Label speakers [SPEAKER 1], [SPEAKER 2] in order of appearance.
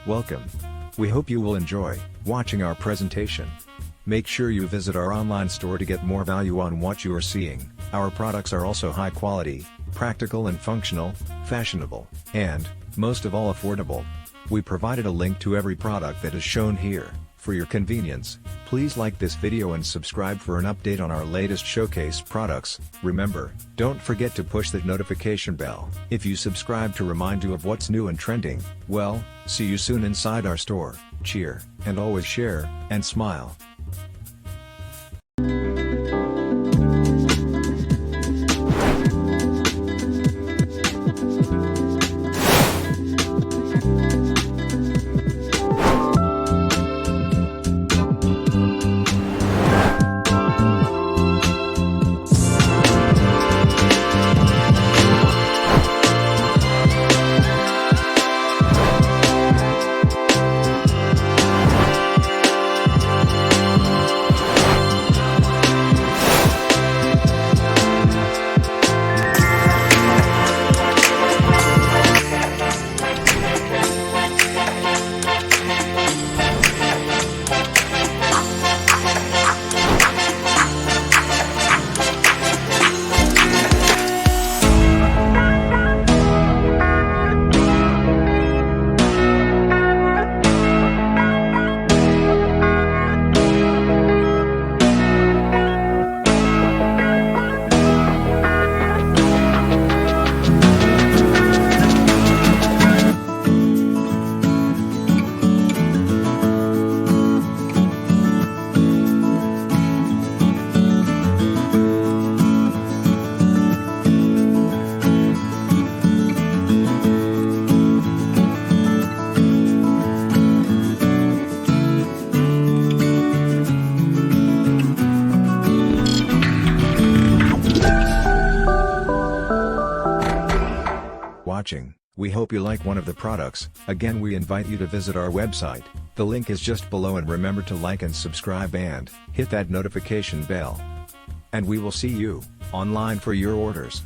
[SPEAKER 1] Welcome. We hope you will enjoy watching our presentation. Make sure you visit our online store to get more value on what you are seeing. Our products are also high quality, practical and functional, fashionable, and, most of all, affordable. We provided a link to every product that is shown here. For your convenience, please like this video and subscribe for an update on our latest showcase products. Remember, don't forget to push that notification bell if you subscribe to remind you of what's new and trending. Well, see you soon inside our store. Cheer, and always share, and smile. We hope you like one of the products. Again, we invite you to visit our website. The link is just below, and remember to like and subscribe and hit that notification bell. And we will see you online for your orders.